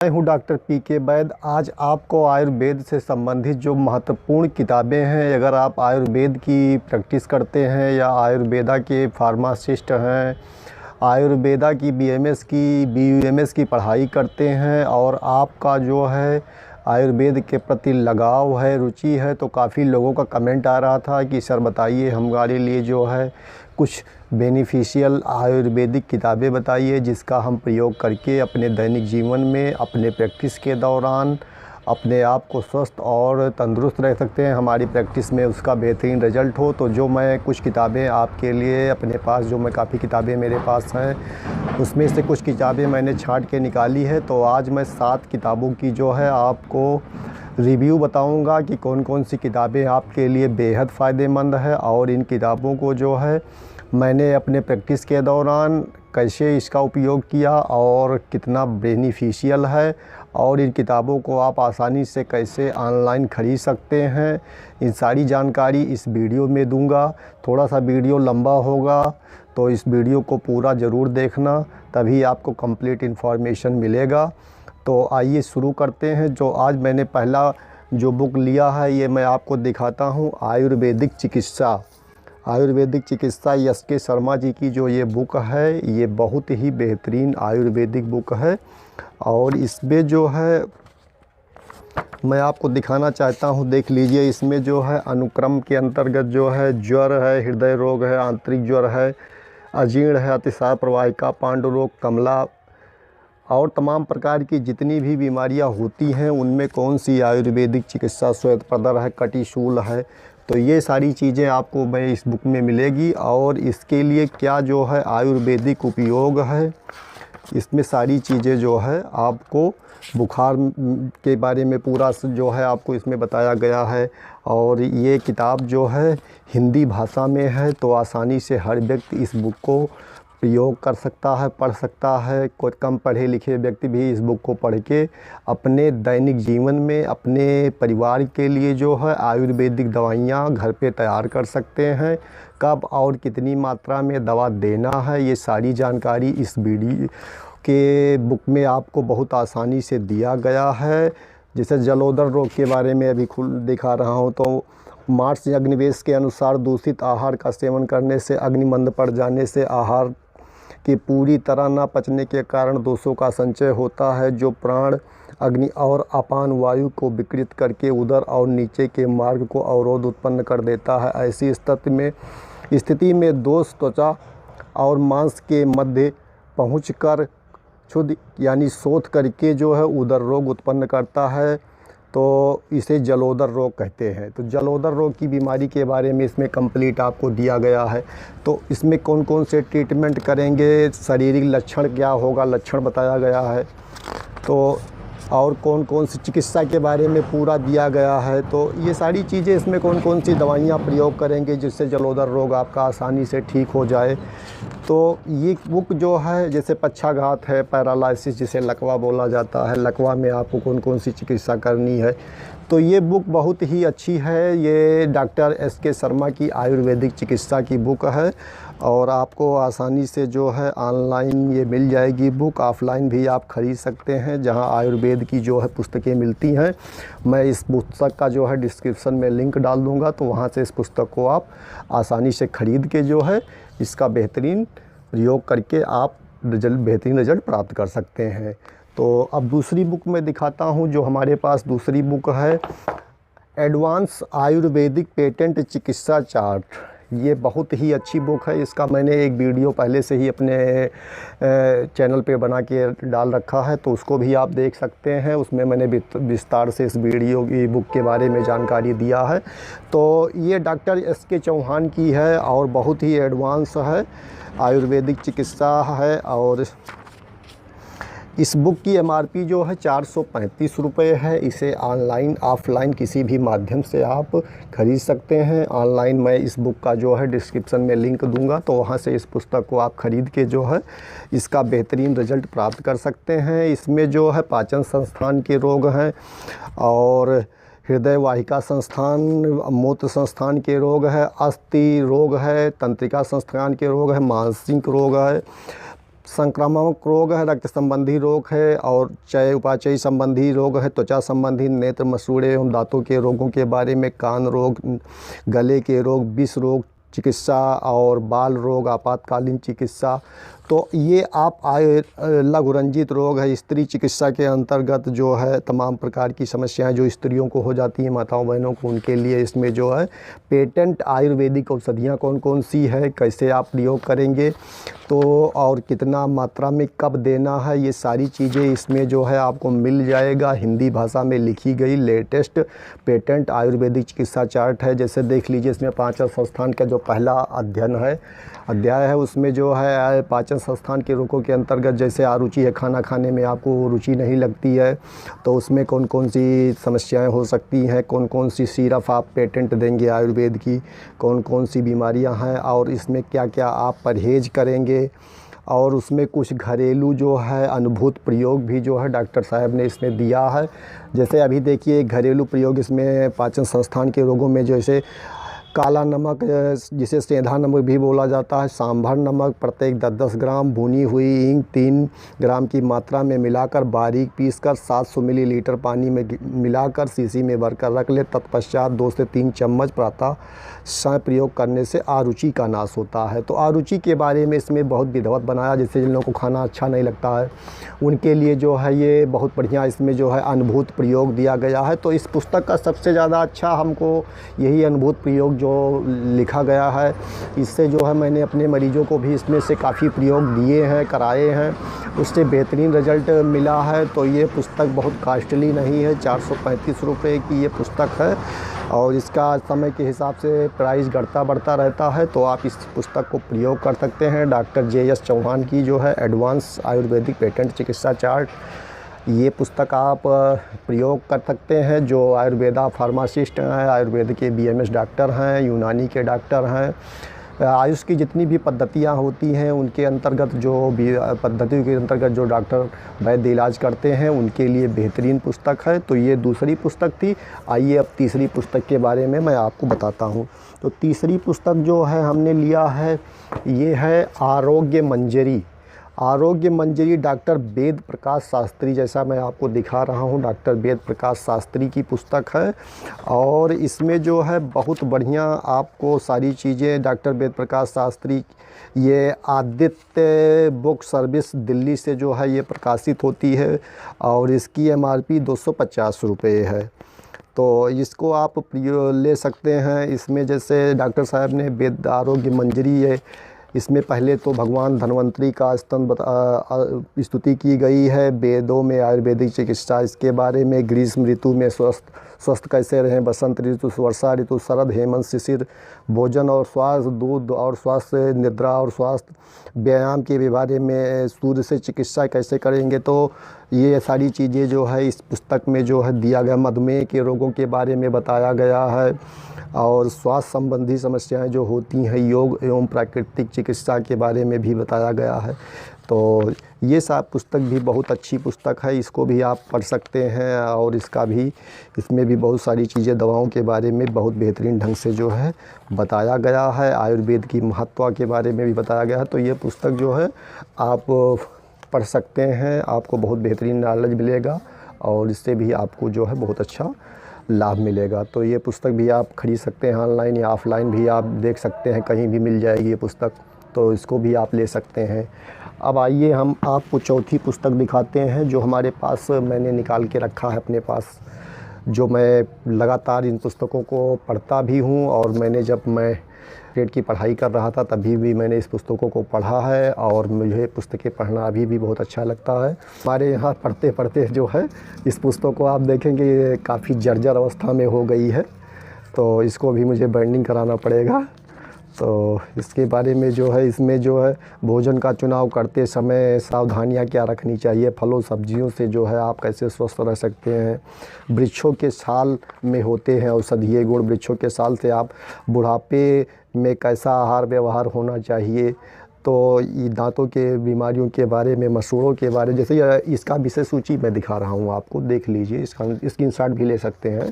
मैं हूँ doctor PK. वैद। आज आपको आयुर्वेद से संबंधित जो महत्वपूर्ण किताबें हैं, अगर आप आयुर्वेद की प्रैक्टिस करते हैं या आयुर्वेदा के फार्मासिस्ट हैं, आयुर्वेदा की बीएमएस की बीयूएमएस की पढ़ाई करते हैं और आपका जो है आयुर्वेद के प्रति लगाव है, रुचि है, तो काफ़ी लोगों का कमेंट आ रहा था कि सर बताइए हमारे लिए जो है कुछ बेनिफिशियल आयुर्वेदिक किताबें बताइए जिसका हम प्रयोग करके अपने दैनिक जीवन में, अपने प्रैक्टिस के दौरान अपने आप को स्वस्थ और तंदुरुस्त रह सकते हैं, हमारी प्रैक्टिस में उसका बेहतरीन रिज़ल्ट हो। तो जो मैं कुछ किताबें आपके लिए अपने पास, जो मैं काफ़ी किताबें मेरे पास हैं, उसमें से कुछ किताबें मैंने छांट के निकाली है। तो आज मैं 7 किताबों की जो है आपको रिव्यू बताऊंगा कि कौन कौन सी किताबें आपके लिए बेहद फ़ायदेमंद है और इन किताबों को जो है मैंने अपने प्रैक्टिस के दौरान कैसे इसका उपयोग किया और कितना बेनिफिशियल है, और इन किताबों को आप आसानी से कैसे ऑनलाइन ख़रीद सकते हैं, इन सारी जानकारी इस वीडियो में दूंगा। थोड़ा सा वीडियो लंबा होगा तो इस वीडियो को पूरा ज़रूर देखना, तभी आपको कंप्लीट इन्फॉर्मेशन मिलेगा। तो आइए शुरू करते हैं। जो आज मैंने पहला जो बुक लिया है ये मैं आपको दिखाता हूँ, आयुर्वेदिक चिकित्सा एस.के. शर्मा जी की जो ये बुक है, ये बहुत ही बेहतरीन आयुर्वेदिक बुक है। और इसमें जो है मैं आपको दिखाना चाहता हूँ, देख लीजिए। इसमें जो है अनुक्रम के अंतर्गत जो है ज्वर है, हृदय रोग है, आंतरिक ज्वर है, अजीर्ण है, अतिसार प्रवाहिका, पांडु रोग, कमला और तमाम प्रकार की जितनी भी बीमारियां होती हैं उनमें कौन सी आयुर्वेदिक चिकित्सा श्वेतपत्र है, कटिशूल है, तो ये सारी चीज़ें आपको मैं इस बुक में मिलेगी। और इसके लिए क्या जो है आयुर्वेदिक उपयोग है, इसमें सारी चीज़ें जो है आपको बुखार के बारे में पूरा जो है आपको इसमें बताया गया है। और ये किताब जो है हिंदी भाषा में है, तो आसानी से हर व्यक्ति इस बुक को प्रयोग कर सकता है, पढ़ सकता है। कोई कम पढ़े लिखे व्यक्ति भी इस बुक को पढ़ के अपने दैनिक जीवन में अपने परिवार के लिए जो है आयुर्वेदिक दवाइयाँ घर पे तैयार कर सकते हैं। कब और कितनी मात्रा में दवा देना है, ये सारी जानकारी इस वीडियो के बुक में आपको बहुत आसानी से दिया गया है। जैसे जलोदर रोग के बारे में अभी खुद दिखा रहा हूँ, तो मार्स अग्निवेश के अनुसार दूषित आहार का सेवन करने से, अग्निमंद पड़ जाने से, आहार कि पूरी तरह ना पचने के कारण दोषों का संचय होता है, जो प्राण, अग्नि और अपान वायु को विकृत करके उदर और नीचे के मार्ग को अवरोध उत्पन्न कर देता है। ऐसी स्थिति में दोष त्वचा और मांस के मध्य पहुंचकर क्षुद्र यानी शोथ करके जो है उदर रोग उत्पन्न करता है, तो इसे जलोदर रोग कहते हैं। तो जलोदर रोग की बीमारी के बारे में इसमें कंप्लीट आपको दिया गया है। तो इसमें कौन कौन से ट्रीटमेंट करेंगे, शारीरिक लक्षण क्या होगा, लक्षण बताया गया है, तो और कौन कौन सी चिकित्सा के बारे में पूरा दिया गया है। तो ये सारी चीज़ें, इसमें कौन कौन सी दवाइयाँ प्रयोग करेंगे जिससे जलोदर रोग आपका आसानी से ठीक हो जाए। तो ये बुक जो है, जैसे पक्षाघात है, पैरालिसिस जिसे लकवा बोला जाता है, लकवा में आपको कौन कौन सी चिकित्सा करनी है, तो ये बुक बहुत ही अच्छी है। ये डॉक्टर एस.के. शर्मा की आयुर्वेदिक चिकित्सा की बुक है और आपको आसानी से जो है ऑनलाइन ये मिल जाएगी बुक। ऑफ़लाइन भी आप ख़रीद सकते हैं जहां आयुर्वेद की जो है पुस्तकें मिलती हैं। मैं इस पुस्तक का जो है डिस्क्रिप्शन में लिंक डाल दूंगा, तो वहां से इस पुस्तक को आप आसानी से ख़रीद के जो है इसका बेहतरीन प्रयोग करके आप बेहतरीन रिज़ल्ट प्राप्त कर सकते हैं। तो अब दूसरी बुक मैं दिखाता हूं। जो हमारे पास दूसरी बुक है, एडवांस आयुर्वेदिक पेटेंट चिकित्सा चार्ट। ये बहुत ही अच्छी बुक है। इसका मैंने एक वीडियो पहले से ही अपने चैनल पे बना के डाल रखा है, तो उसको भी आप देख सकते हैं। उसमें मैंने विस्तार से इस वीडियो की बुक के बारे में जानकारी दिया है। तो ये डॉक्टर एस.के. चौहान की है और बहुत ही एडवांस है, आयुर्वेदिक चिकित्सा है। और इस बुक की एमआरपी जो है 435 रुपये है। इसे ऑनलाइन ऑफ़लाइन किसी भी माध्यम से आप ख़रीद सकते हैं। ऑनलाइन मैं इस बुक का जो है डिस्क्रिप्शन में लिंक दूंगा, तो वहां से इस पुस्तक को आप ख़रीद के जो है इसका बेहतरीन रिज़ल्ट प्राप्त कर सकते हैं। इसमें जो है पाचन संस्थान के रोग हैं और हृदय वाहिका संस्थान, मूत्र संस्थान के रोग है, अस्थि रोग है, तंत्रिका संस्थान के रोग है, मानसिक रोग है, संक्रामक रोग है, रक्त संबंधी रोग है और चय उपाचयी संबंधी रोग है, त्वचा संबंधी, नेत्र, मसूड़े एवं दांतों के रोगों के बारे में, कान रोग, गले के रोग, विष रोग चिकित्सा और बाल रोग आपातकालीन चिकित्सा। तो ये आप लघु रंजित रोग है, स्त्री चिकित्सा के अंतर्गत जो है तमाम प्रकार की समस्याएं जो स्त्रियों को हो जाती हैं, माताओं बहनों को, उनके लिए इसमें जो है पेटेंट आयुर्वेदिक औषधियाँ कौन कौन सी है, कैसे आप प्रयोग करेंगे तो और कितना मात्रा में कब देना है, ये सारी चीज़ें इसमें जो है आपको मिल जाएगा। हिंदी भाषा में लिखी गई लेटेस्ट पेटेंट आयुर्वेदिक चिकित्सा चार्ट है। जैसे देख लीजिए, इसमें पाचन संस्थान का जो पहला अध्याय है उसमें जो है पाचन संस्थान के रोगों के अंतर्गत, जैसे अरुचि है, खाना खाने में आपको रुचि नहीं लगती है तो उसमें कौन कौन सी समस्याएं हो सकती हैं, कौन कौन सी सिरप आप पेटेंट देंगे आयुर्वेद की, कौन कौन सी बीमारियां हैं और इसमें क्या क्या आप परहेज़ करेंगे, और उसमें कुछ घरेलू जो है अनुभूत प्रयोग भी जो है डॉक्टर साहब ने इसमें दिया है। जैसे अभी देखिए घरेलू प्रयोग इसमें पाचन संस्थान के रोगों में जैसे काला नमक, जिसे सेंधा नमक भी बोला जाता है, सांभर नमक प्रत्येक 10-10 ग्राम, भुनी हुई हींग 3 ग्राम की मात्रा में मिलाकर बारीक पीसकर 700 मिलीलीटर पानी में मिलाकर शीशी में भरकर रख ले। तत्पश्चात 2 से 3 चम्मच प्रातः समय प्रयोग करने से आरुचि का नाश होता है। तो आरुचि के बारे में इसमें बहुत विधिवत बनाया, जैसे जिन लोगों को खाना अच्छा नहीं लगता है उनके लिए जो है ये बहुत बढ़िया इसमें जो है अनुभूत प्रयोग दिया गया है। तो इस पुस्तक का सबसे ज़्यादा अच्छा हमको यही अनुभूत प्रयोग जो लिखा गया है, इससे जो है मैंने अपने मरीजों को भी इसमें से काफ़ी प्रयोग दिए हैं, कराए हैं, उससे बेहतरीन रिज़ल्ट मिला है। तो ये पुस्तक बहुत कॉस्टली नहीं है, 435 रुपये की ये पुस्तक है और इसका समय के हिसाब से प्राइस घटता बढ़ता रहता है। तो आप इस पुस्तक को प्रयोग कर सकते हैं। डॉक्टर JS चौहान की जो है एडवांस आयुर्वेदिक पेटेंट चिकित्सा चार्ट, ये पुस्तक आप प्रयोग कर सकते हैं। जो आयुर्वेदा फार्मासिस्ट हैं, आयुर्वेद के BMS डॉक्टर हैं, यूनानी के डॉक्टर हैं, आयुष की जितनी भी पद्धतियाँ होती हैं उनके अंतर्गत जो भी पद्धतियों के अंतर्गत जो डॉक्टर वैद्य इलाज करते हैं उनके लिए बेहतरीन पुस्तक है। तो ये दूसरी पुस्तक थी। आइए अब तीसरी पुस्तक के बारे में मैं आपको बताता हूँ। तो तीसरी पुस्तक जो है हमने लिया है ये है आरोग्य मंजरी। आरोग्य मंजरी डॉक्टर वेद प्रकाश शास्त्री, जैसा मैं आपको दिखा रहा हूँ, डॉक्टर वेद प्रकाश शास्त्री की पुस्तक है और इसमें जो है बहुत बढ़िया आपको सारी चीज़ें डॉक्टर वेद प्रकाश शास्त्री, ये आदित्य बुक सर्विस दिल्ली से जो है ये प्रकाशित होती है और इसकी MRP 250 रुपये है। तो इसको आप ले सकते हैं। इसमें जैसे डॉक्टर साहब ने वेद आरोग्य मंजरी है, इसमें पहले तो भगवान धन्वंतरी का स्तुति की गई है, वेदों में आयुर्वेदिक चिकित्सा इसके बारे में, ग्रीष्म ऋतु में स्वस्थ कैसे रहें, बसंत ऋतु, वर्षा ऋतु, शरद, हेमंत, शिशिर, भोजन और स्वास्थ्य, दूध और स्वास्थ्य, निद्रा और स्वास्थ्य, व्यायाम के बारे में, सूर्य से चिकित्सा कैसे करेंगे। तो ये सारी चीज़ें जो है इस पुस्तक में जो है दिया गया। मधुमेह के रोगों के बारे में बताया गया है और स्वास्थ्य संबंधी समस्याएं जो होती हैं, योग एवं प्राकृतिक चिकित्सा के बारे में भी बताया गया है। तो ये सब पुस्तक भी बहुत अच्छी पुस्तक है, इसको भी आप पढ़ सकते हैं और इसमें भी बहुत सारी चीज़ें दवाओं के बारे में बहुत बेहतरीन ढंग से जो है बताया गया है, आयुर्वेद की महत्व के बारे में भी बताया गया है। तो ये पुस्तक जो है आप पढ़ सकते हैं, आपको बहुत बेहतरीन नॉलेज मिलेगा और इससे भी आपको जो है बहुत अच्छा लाभ मिलेगा। तो ये पुस्तक भी आप खरीद सकते हैं, ऑनलाइन या ऑफ़लाइन भी आप देख सकते हैं, कहीं भी मिल जाएगी ये पुस्तक, तो इसको भी आप ले सकते हैं। अब आइए हम आपको चौथी पुस्तक दिखाते हैं जो हमारे पास मैंने निकाल के रखा है अपने पास, जो मैं लगातार इन पुस्तकों को पढ़ता भी हूँ और मैंने जब मैं टेट की पढ़ाई कर रहा था तभी भी मैंने इस पुस्तकों को पढ़ा है और मुझे पुस्तकें पढ़ना अभी भी बहुत अच्छा लगता है। हमारे यहाँ पढ़ते पढ़ते जो है इस पुस्तक को आप देखेंगे ये काफ़ी जर्जर अवस्था में हो गई है, तो इसको भी मुझे बाइंडिंग कराना पड़ेगा। तो इसके बारे में जो है इसमें जो है भोजन का चुनाव करते समय सावधानियां क्या रखनी चाहिए, फलों सब्जियों से जो है आप कैसे स्वस्थ रह सकते हैं, वृक्षों के छाल में होते हैं औषधीय गुण, वृक्षों के छाल से आप बुढ़ापे में कैसा आहार व्यवहार होना चाहिए। तो ये दांतों के बीमारियों के बारे में, मसूड़ों के बारे में, जैसे इसका विषय सूची मैं दिखा रहा हूँ आपको, देख लीजिए, इसका स्क्रीनशॉट भी ले सकते हैं।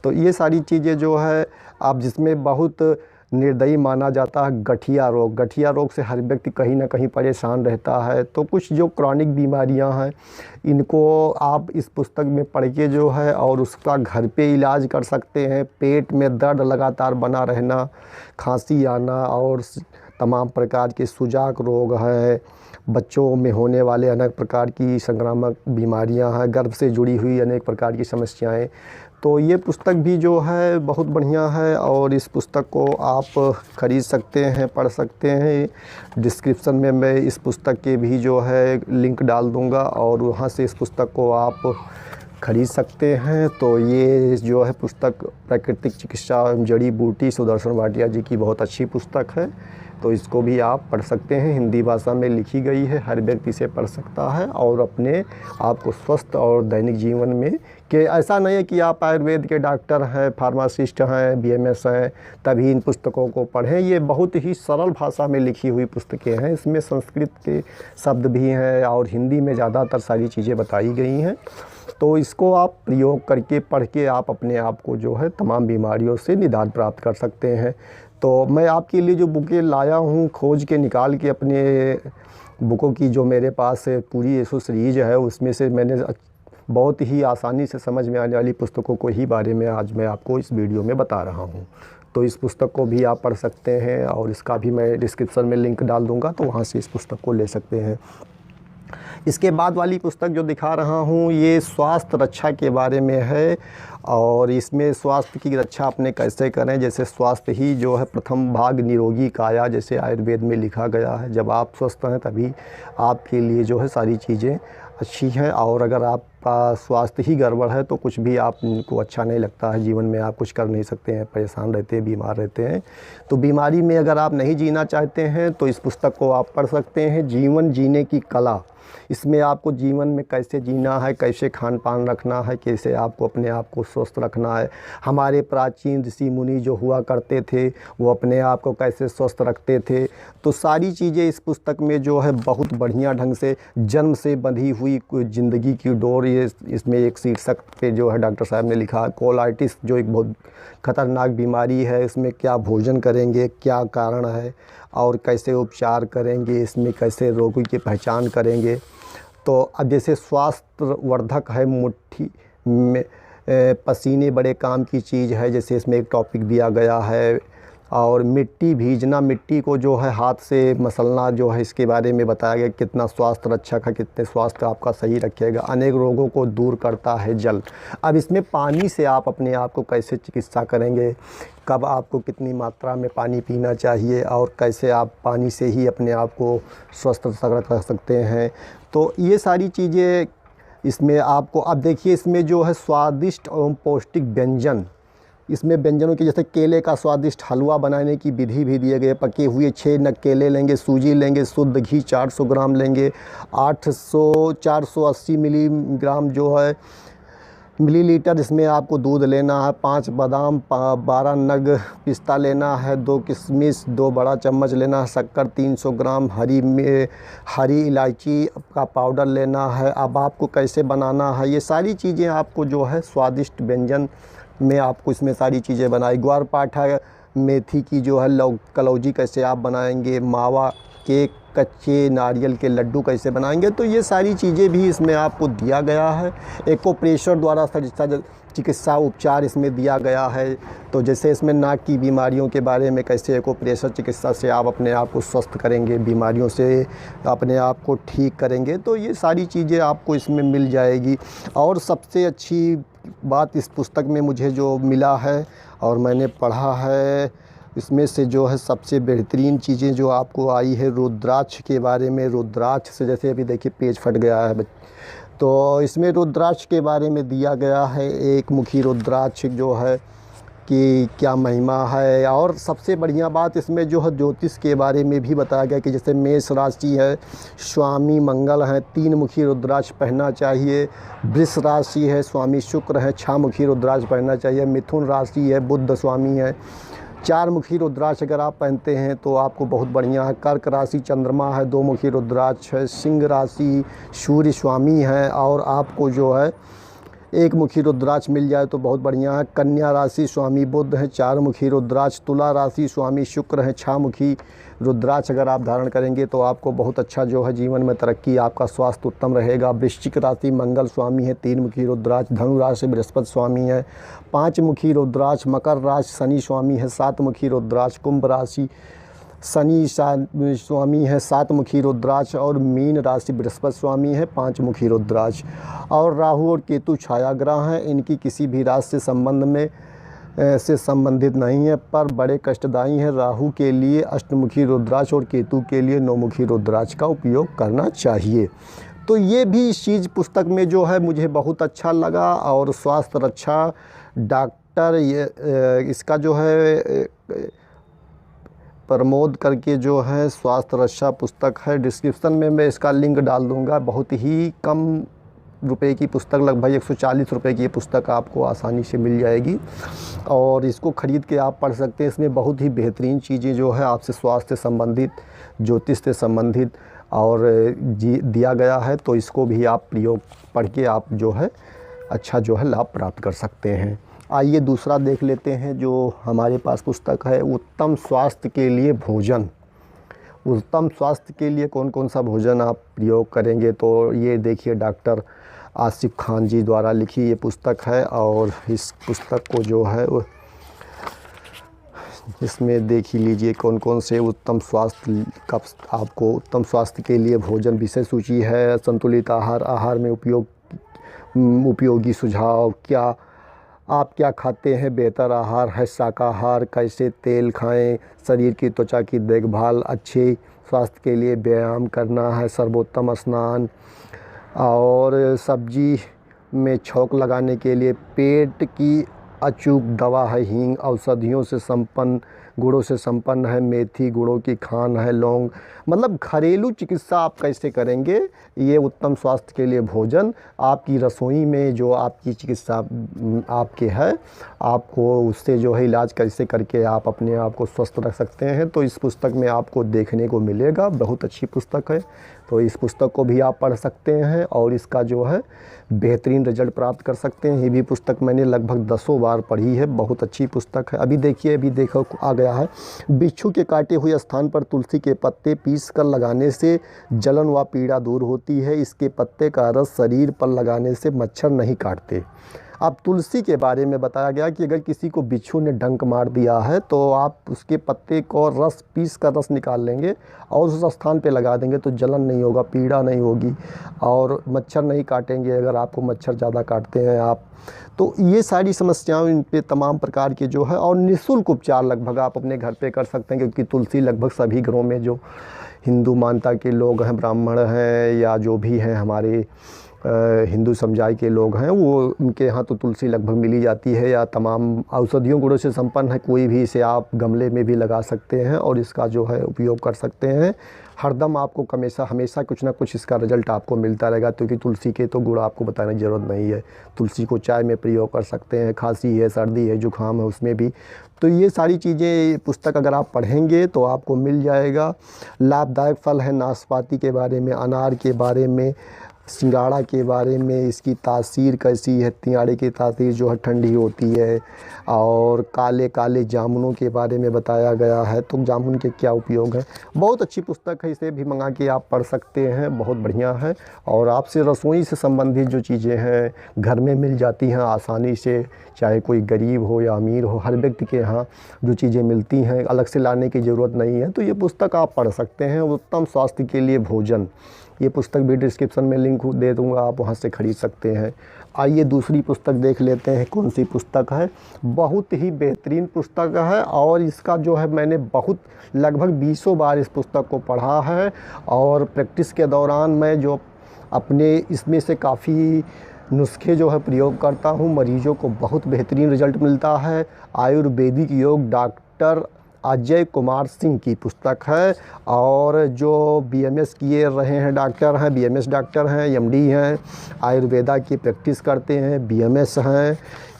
तो ये सारी चीज़ें जो है आप जिसमें बहुत निर्दयी माना जाता है गठिया रोग। गठिया रोग से हर व्यक्ति कहीं ना कहीं परेशान रहता है। तो कुछ जो क्रॉनिक बीमारियां हैं इनको आप इस पुस्तक में पढ़ के जो है और उसका घर पे इलाज कर सकते हैं। पेट में दर्द लगातार बना रहना, खांसी आना और तमाम प्रकार के सुजाक रोग है, बच्चों में होने वाले अनेक प्रकार की संक्रामक बीमारियां हैं, गर्भ से जुड़ी हुई अनेक प्रकार की समस्याएं। तो ये पुस्तक भी जो है बहुत बढ़िया है और इस पुस्तक को आप ख़रीद सकते हैं, पढ़ सकते हैं। डिस्क्रिप्शन में मैं इस पुस्तक के भी जो है लिंक डाल दूँगा और वहाँ से इस पुस्तक को आप ख़रीद सकते हैं। तो ये जो है पुस्तक प्राकृतिक चिकित्सा एवं जड़ी बूटी सुदर्शन भाटिया जी की बहुत अच्छी पुस्तक है। तो इसको भी आप पढ़ सकते हैं। हिंदी भाषा में लिखी गई है, हर व्यक्ति इसे पढ़ सकता है और अपने आप को स्वस्थ और दैनिक जीवन में कि ऐसा नहीं है कि आप आयुर्वेद के डॉक्टर हैं, फार्मासिस्ट हैं, बीएमएस हैं तभी इन पुस्तकों को पढ़ें। ये बहुत ही सरल भाषा में लिखी हुई पुस्तकें हैं। इसमें संस्कृत के शब्द भी हैं और हिंदी में ज़्यादातर सारी चीज़ें बताई गई हैं। तो इसको आप प्रयोग करके पढ़ के आप अपने आप को जो है तमाम बीमारियों से निदान प्राप्त कर सकते हैं। तो मैं आपके लिए जो बुकें लाया हूँ खोज के निकाल के अपने बुकों की जो मेरे पास पूरी एसो सीरीज है उसमें से मैंने बहुत ही आसानी से समझ में आने वाली पुस्तकों को ही बारे में आज मैं आपको इस वीडियो में बता रहा हूँ। तो इस पुस्तक को भी आप पढ़ सकते हैं और इसका भी मैं डिस्क्रिप्शन में लिंक डाल दूँगा, तो वहाँ से इस पुस्तक को ले सकते हैं। इसके बाद वाली पुस्तक जो दिखा रहा हूँ ये स्वास्थ्य रक्षा के बारे में है और इसमें स्वास्थ्य की रक्षा अपने कैसे करें। जैसे स्वास्थ्य ही जो है प्रथम भाग निरोगी काया, जैसे आयुर्वेद में लिखा गया है। जब आप स्वस्थ हैं तभी आपके लिए जो है सारी चीज़ें अच्छी हैं और अगर आपका स्वास्थ्य ही गड़बड़ है तो कुछ भी आपको अच्छा नहीं लगता है, जीवन में आप कुछ कर नहीं सकते हैं, परेशान रहते हैं, बीमार रहते हैं। तो बीमारी में अगर आप नहीं जीना चाहते हैं तो इस पुस्तक को आप पढ़ सकते हैं। जीवन जीने की कला, इसमें आपको जीवन में कैसे जीना है, कैसे खान पान रखना है, कैसे आपको अपने आप को स्वस्थ रखना है। हमारे प्राचीन ऋषि मुनि जो हुआ करते थे वो अपने आप को कैसे स्वस्थ रखते थे। तो सारी चीज़ें इस पुस्तक में जो है बहुत बढ़िया ढंग से जन्म से बंधी हुई ज़िंदगी की डोर, ये इसमें एक शीर्षक पे जो है डॉक्टर साहब ने लिखा कोलाइटिस जो एक बहुत ख़तरनाक बीमारी है, इसमें क्या भोजन करेंगे, क्या कारण है और कैसे उपचार करेंगे, इसमें कैसे रोगी की पहचान करेंगे। तो अब जैसे स्वास्थ्य वर्धक है, मुट्ठी में पसीने बड़े काम की चीज़ है, जैसे इसमें एक टॉपिक दिया गया है। और मिट्टी भीजना, मिट्टी को जो है हाथ से मसलना जो है इसके बारे में बताया गया, कितना स्वास्थ्य रक्षक है, कितने स्वास्थ्य आपका सही रखेगा। अनेक रोगों को दूर करता है जल। अब इसमें पानी से आप अपने आप को कैसे चिकित्सा करेंगे, कब आपको कितनी मात्रा में पानी पीना चाहिए और कैसे आप पानी से ही अपने आप को स्वस्थ रख सकते हैं। तो ये सारी चीज़ें इसमें आपको, अब देखिए इसमें जो है स्वादिष्ट एवं पौष्टिक व्यंजन, इसमें व्यंजनों के जैसे केले का स्वादिष्ट हलवा बनाने की विधि भी दिए गए। पके हुए 6 नग केले लेंगे, सूजी लेंगे, शुद्ध घी 400 ग्राम लेंगे, 480 मिलीग्राम जो है मिलीलीटर इसमें आपको दूध लेना है, 5 बादाम, 12 नग पिस्ता लेना है, 2 किशमिश, 2 बड़ा चम्मच लेना है, शक्कर 300 ग्राम, हरी इलायची का पाउडर लेना है। अब आपको कैसे बनाना है ये सारी चीज़ें आपको जो है स्वादिष्ट व्यंजन में आपको इसमें सारी चीज़ें बनाई। ग्वारपाठा मेथी की जो है कलौजी कैसे आप बनाएंगे, मावा केक, कच्चे नारियल के लड्डू कैसे बनाएंगे। तो ये सारी चीज़ें भी इसमें आपको दिया गया है। एक्यूप्रेशर द्वारा चिकित्सा उपचार इसमें दिया गया है। तो जैसे इसमें नाक की बीमारियों के बारे में कैसे एक्यूप्रेशर चिकित्सा से आप अपने आप को स्वस्थ करेंगे, बीमारियों से अपने आप को ठीक करेंगे। तो ये सारी चीज़ें आपको इसमें मिल जाएगी। और सबसे अच्छी बात इस पुस्तक में मुझे जो मिला है और मैंने पढ़ा है, इसमें से जो है सबसे बेहतरीन चीज़ें जो आपको आई है रुद्राक्ष के बारे में। रुद्राक्ष से जैसे अभी देखिए पेज फट गया है, तो इसमें रुद्राक्ष के बारे में दिया गया है। एक मुखी रुद्राक्ष जो है कि क्या महिमा है। और सबसे बढ़िया बात इसमें जो है ज्योतिष के बारे में भी बताया गया कि जैसे मेष राशि है, स्वामी मंगल हैं, 3 मुखी रुद्राक्ष पहनना चाहिए। वृष राशि है, स्वामी शुक्र है, 6 मुखी रुद्राक्ष पहनना चाहिए। मिथुन राशि है, बुध स्वामी है, 4 मुखी रुद्राक्ष अगर आप पहनते हैं तो आपको बहुत बढ़िया है। कर्क राशि चंद्रमा है, 2 मुखी रुद्राक्ष है। सिंह राशि सूर्य स्वामी है और आपको जो है एक मुखी रुद्राक्ष मिल जाए तो बहुत बढ़िया है। कन्या राशि स्वामी बुध हैं, 4 मुखी रुद्राक्ष। तुला राशि स्वामी शुक्र हैं, 6 मुखी रुद्राक्ष अगर आप धारण करेंगे तो आपको बहुत अच्छा जो है जीवन में तरक्की, आपका स्वास्थ्य उत्तम रहेगा। वृश्चिक राशि मंगल स्वामी है, 3 मुखी रुद्राक्ष। धनु राशि बृहस्पति स्वामी है, 5 मुखी रुद्राक्ष। मकर राशि शनि स्वामी है, 7 मुखी रुद्राक्ष। कुंभ राशि शनि स्वामी है, 7 मुखी रुद्राक्ष। और मीन राशि बृहस्पति स्वामी है, 5 मुखी रुद्राक्ष। और राहु और केतु छाया ग्रह हैं, इनकी किसी भी राशि से संबंध में से संबंधित नहीं है, पर बड़े कष्टदायी हैं। राहु के लिए अष्टमुखी रुद्राक्ष और केतु के लिए 9 मुखी रुद्राक्ष का उपयोग करना चाहिए। तो ये भी इस चीज़ पुस्तक में जो है मुझे बहुत अच्छा लगा। और स्वास्थ्य रक्षा डॉक्टर ये इसका जो है प्रमोद करके जो है स्वास्थ्य रक्षा पुस्तक है, डिस्क्रिप्शन में मैं इसका लिंक डाल दूंगा। बहुत ही कम रुपए की पुस्तक, लगभग 140 रुपए की ये पुस्तक आपको आसानी से मिल जाएगी और इसको ख़रीद के आप पढ़ सकते हैं। इसमें बहुत ही बेहतरीन चीज़ें जो है आपसे स्वास्थ्य से संबंधित, ज्योतिष से संबंधित और दिया गया है। तो इसको भी आप प्रयोग पढ़ के आप जो है अच्छा जो है लाभ प्राप्त कर सकते हैं। आइए दूसरा देख लेते हैं जो हमारे पास पुस्तक है, उत्तम स्वास्थ्य के लिए भोजन। उत्तम स्वास्थ्य के लिए कौन कौन सा भोजन आप प्रयोग करेंगे, तो ये देखिए डॉक्टर आसिफ खान जी द्वारा लिखी ये पुस्तक है। और इस पुस्तक को जो है इसमें देख ही लीजिए कौन कौन से उत्तम स्वास्थ्य का आपको उत्तम स्वास्थ्य के लिए भोजन विषय सूची है। संतुलित आहार, आहार में उपयोगी सुझाव, क्या आप क्या खाते हैं, बेहतर आहार है शाकाहार, कैसे तेल खाएं, शरीर की त्वचा की देखभाल, अच्छे स्वास्थ्य के लिए व्यायाम करना है, सर्वोत्तम स्नान और सब्जी में छौंक लगाने के लिए पेट की अचूक दवा है हींग, औषधियों से संपन्न, गुणों से संपन्न है मेथी, गुड़ों की खान है लौंग। मतलब घरेलू चिकित्सा आप कैसे करेंगे, ये उत्तम स्वास्थ्य के लिए भोजन आपकी रसोई में जो आपकी चिकित्सा आपके है, आपको उससे जो है इलाज कैसे करके आप अपने आप को स्वस्थ रख सकते हैं। तो इस पुस्तक में आपको देखने को मिलेगा, बहुत अच्छी पुस्तक है। तो इस पुस्तक को भी आप पढ़ सकते हैं और इसका जो है बेहतरीन रिजल्ट प्राप्त कर सकते हैं। ये भी पुस्तक मैंने लगभग 10 बार पढ़ी है, बहुत अच्छी पुस्तक है। अभी देखिए, अभी देखो आ गया है, बिच्छू के काटे हुए स्थान पर तुलसी के पत्ते पीस कर लगाने से जलन व पीड़ा दूर होती है। इसके पत्ते का रस शरीर पर लगाने से मच्छर नहीं काटते। अब तुलसी के बारे में बताया गया कि अगर किसी को बिच्छू ने डंक मार दिया है तो आप उसके पत्ते को रस पीस कर रस निकाल लेंगे और उस स्थान पे लगा देंगे तो जलन नहीं होगा, पीड़ा नहीं होगी और मच्छर नहीं काटेंगे। अगर आपको मच्छर ज़्यादा काटते हैं आप, तो ये सारी समस्याएं इन पे तमाम प्रकार के जो है और निःशुल्क उपचार लगभग आप अपने घर पे कर सकते हैं, क्योंकि तुलसी लगभग सभी घरों में जो हिंदू मान्यता के लोग हैं, ब्राह्मण हैं या जो भी हैं हमारे हिंदू समुदाय के लोग हैं, वो उनके यहाँ तो तुलसी लगभग मिली जाती है या तमाम औषधियों गुणों से संपन्न है। कोई भी इसे आप गमले में भी लगा सकते हैं और इसका जो है उपयोग कर सकते हैं। हरदम आपको हमेशा कुछ ना कुछ इसका रिजल्ट आपको मिलता रहेगा, क्योंकि तुलसी के तो गुण आपको बताने की ज़रूरत नहीं है। तुलसी को चाय में प्रयोग कर सकते हैं, खांसी है, सर्दी है, जुकाम है, उसमें भी। तो ये सारी चीज़ें पुस्तक अगर आप पढ़ेंगे तो आपको मिल जाएगा। लाभदायक फल है नाशपाती के बारे में, अनार के बारे में, सिंगाड़ा के बारे में, इसकी तासीर कैसी है, तियाड़े की तासीर जो है ठंडी होती है। और काले काले जामुनों के बारे में बताया गया है, तो जामुन के क्या उपयोग है। बहुत अच्छी पुस्तक है, इसे भी मंगा के आप पढ़ सकते हैं, बहुत बढ़िया है। और आपसे रसोई से संबंधित जो चीज़ें हैं घर में मिल जाती हैं आसानी से, चाहे कोई गरीब हो या अमीर हो, हर व्यक्ति के यहाँ जो चीज़ें मिलती हैं, अलग से लाने की ज़रूरत नहीं है। तो ये पुस्तक आप पढ़ सकते हैं, उत्तम स्वास्थ्य के लिए भोजन। ये पुस्तक भी डिस्क्रिप्शन में लिंक दे दूंगा, आप वहाँ से ख़रीद सकते हैं। आइए दूसरी पुस्तक देख लेते हैं, कौन सी पुस्तक है। बहुत ही बेहतरीन पुस्तक है और इसका जो है मैंने लगभग 20 बार इस पुस्तक को पढ़ा है और प्रैक्टिस के दौरान मैं जो अपने इसमें से काफ़ी नुस्खे जो है प्रयोग करता हूँ, मरीजों को बहुत बेहतरीन रिजल्ट मिलता है। आयुर्वेदिक योग डॉक्टर अजय कुमार सिंह की पुस्तक है और जो बीएमएस किए रहे हैं डॉक्टर हैं, बीएमएस डॉक्टर हैं, एमडी हैं, आयुर्वेदा की प्रैक्टिस करते हैं, बीएमएस हैं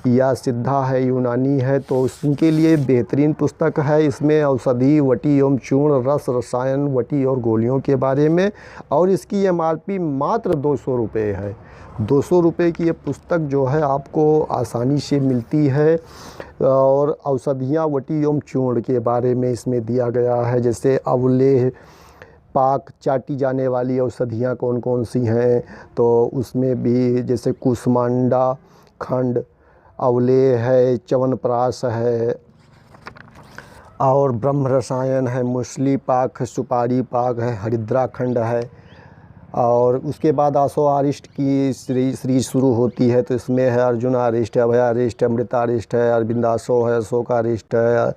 या सिद्धा है, यूनानी है, तो उनके लिए बेहतरीन पुस्तक है। इसमें औषधि, वटी एवं चूर्ण, रस, रसायन, वटी और गोलियों के बारे में, और इसकी एमआरपी मात्र 200 रुपये है। 200 रुपये की ये पुस्तक जो है आपको आसानी से मिलती है। और औषधियाँ वटी एवं चूर्ण के बारे में इसमें दिया गया है, जैसे अवलेह पाक चाटी जाने वाली औषधियाँ कौन कौन सी हैं, तो उसमें भी जैसे कुष्मांडा खंड, अवलेह है, च्यवनप्राश है और ब्रह्म रसायन है, मूसली पाक, सुपारी पाक है, हरिद्रा खंड है। और उसके बाद आसो आरिष्ट की सीरीज शुरू होती है, तो इसमें है अर्जुन आरिष्ट है, अभय आरिष्ट है, अमृता आरिष्ट है, अरविंदासो है, अशोक आरिष्ट है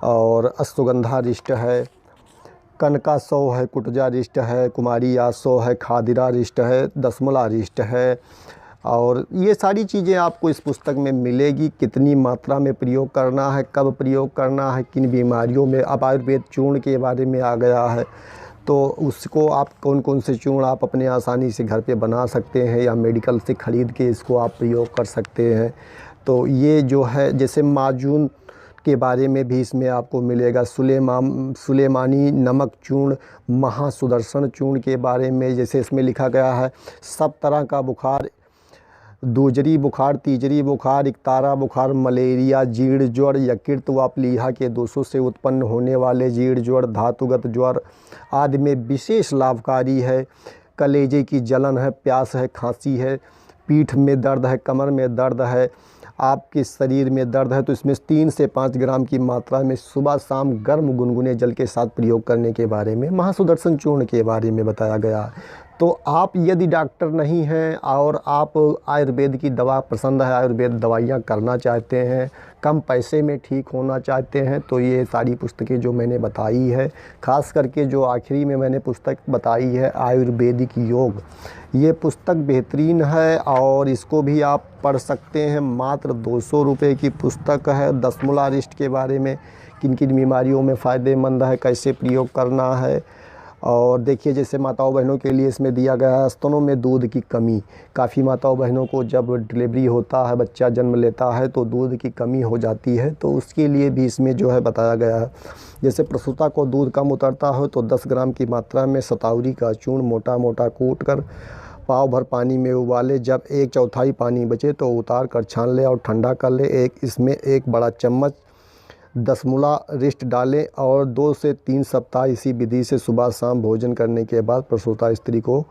और अश्वगंधारिष्ट है, कनकासो है, कुटजारिष्ट है, कुमारी आसो है, खादिरारिष्ट है, दशमूलारिष्ट है। और ये सारी चीज़ें आपको इस पुस्तक में मिलेगी। कितनी मात्रा में प्रयोग करना है, कब प्रयोग करना है, किन बीमारियों में। अब आयुर्वेद चूर्ण के बारे में आ गया है, तो उसको आप कौन कौन से चूर्ण आप अपने आसानी से घर पे बना सकते हैं या मेडिकल से ख़रीद के इसको आप प्रयोग कर सकते हैं। तो ये जो है जैसे माजून के बारे में भी इसमें आपको मिलेगा। सुलेमानी नमक चूर्ण, महासुदर्शन चूर्ण के बारे में जैसे इसमें लिखा गया है। सब तरह का बुखार, दूजरी बुखार, तीजरी बुखार, इकतारा बुखार, मलेरिया, जीर्ण ज्वर, यकृत व प्लीहा के दोषों से उत्पन्न होने वाले जीर्ण ज्वर, धातुगत ज्वर आदि में विशेष लाभकारी है। कलेजे की जलन है, प्यास है, खांसी है, पीठ में दर्द है, कमर में दर्द है, आपके शरीर में दर्द है, तो इसमें 3 से 5 ग्राम की मात्रा में सुबह शाम गर्म गुनगुने जल के साथ प्रयोग करने के बारे में, महासुदर्शन चूर्ण के बारे में बताया गया है। तो आप यदि डॉक्टर नहीं हैं और आप आयुर्वेद की दवा पसंद है, आयुर्वेद दवाइयाँ करना चाहते हैं, कम पैसे में ठीक होना चाहते हैं, तो ये सारी पुस्तकें जो मैंने बताई है, ख़ास करके जो आखिरी में मैंने पुस्तक बताई है आयुर्वेदिक योग, ये पुस्तक बेहतरीन है और इसको भी आप पढ़ सकते हैं। मात्र 200 रुपये की पुस्तक है। दशमूलारिष्ट के बारे में, किन किन बीमारियों में फ़ायदेमंद है, कैसे प्रयोग करना है। और देखिए जैसे माताओं बहनों के लिए इसमें दिया गया है स्तनों में दूध की कमी। काफ़ी माताओं बहनों को जब डिलीवरी होता है, बच्चा जन्म लेता है, तो दूध की कमी हो जाती है, तो उसके लिए भी इसमें जो है बताया गया है। जैसे प्रसूता को दूध कम उतरता हो तो 10 ग्राम की मात्रा में शतावरी का चूर्ण मोटा मोटा कूट कर पाव भर पानी में उबाले। जब 1/4 पानी बचे तो उतार कर छान ले और ठंडा कर ले। इसमें 1 बड़ा चम्मच दशमूलारिष्ट डालें और 2 से 3 सप्ताह इसी विधि से सुबह शाम भोजन करने के बाद प्रसूता स्त्री को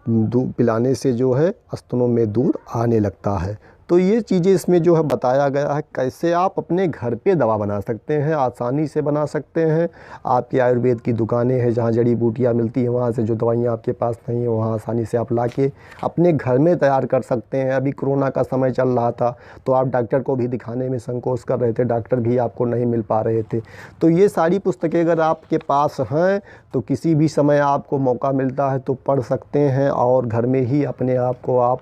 दूध पिलाने से जो है स्तनों में दूध आने लगता है। तो ये चीज़ें इसमें जो है बताया गया है, कैसे आप अपने घर पे दवा बना सकते हैं, आसानी से बना सकते हैं। आपकी आयुर्वेद की दुकानें हैं जहाँ जड़ी बूटियाँ मिलती हैं, वहाँ से जो दवाइयाँ आपके पास नहीं है वहाँ आसानी से आप लाके अपने घर में तैयार कर सकते हैं। अभी कोरोना का समय चल रहा था तो आप डॉक्टर को भी दिखाने में संकोच कर रहे थे, डॉक्टर भी आपको नहीं मिल पा रहे थे। तो ये सारी पुस्तकें अगर आपके पास हैं तो किसी भी समय आपको मौका मिलता है तो पढ़ सकते हैं और घर में ही अपने आप को आप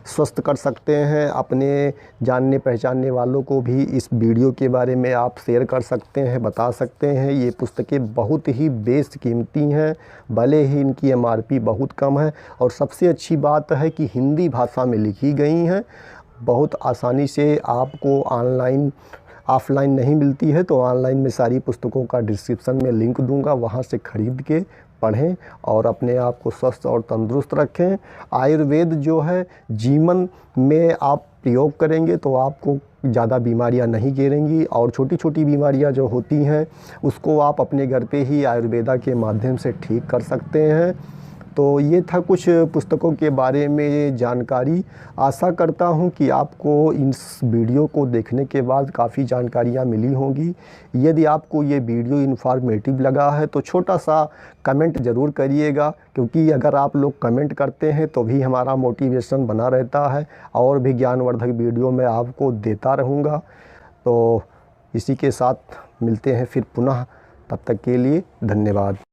स्वस्थ कर सकते हैं। अपने जानने पहचानने वालों को भी इस वीडियो के बारे में आप शेयर कर सकते हैं, बता सकते हैं। ये पुस्तकें बहुत ही बेशकीमती हैं, भले ही इनकी MRP बहुत कम है और सबसे अच्छी बात है कि हिंदी भाषा में लिखी गई हैं। बहुत आसानी से आपको ऑफ़लाइन नहीं मिलती है, तो ऑनलाइन में सारी पुस्तकों का डिस्क्रिप्शन में लिंक दूंगा, वहाँ से ख़रीद के पढ़ें और अपने आप को स्वस्थ और तंदुरुस्त रखें। आयुर्वेद जो है जीवन में आप प्रयोग करेंगे तो आपको ज़्यादा बीमारियां नहीं घेरेंगी और छोटी छोटी बीमारियां जो होती हैं उसको आप अपने घर पे ही आयुर्वेदा के माध्यम से ठीक कर सकते हैं। तो ये था कुछ पुस्तकों के बारे में जानकारी। आशा करता हूँ कि आपको इस वीडियो को देखने के बाद काफ़ी जानकारियाँ मिली होंगी। यदि आपको ये वीडियो इन्फॉर्मेटिव लगा है तो छोटा सा कमेंट ज़रूर करिएगा, क्योंकि अगर आप लोग कमेंट करते हैं तो भी हमारा मोटिवेशन बना रहता है और भी ज्ञानवर्धक वीडियो मैं आपको देता रहूँगा। तो इसी के साथ मिलते हैं फिर पुनः, तब तक के लिए धन्यवाद।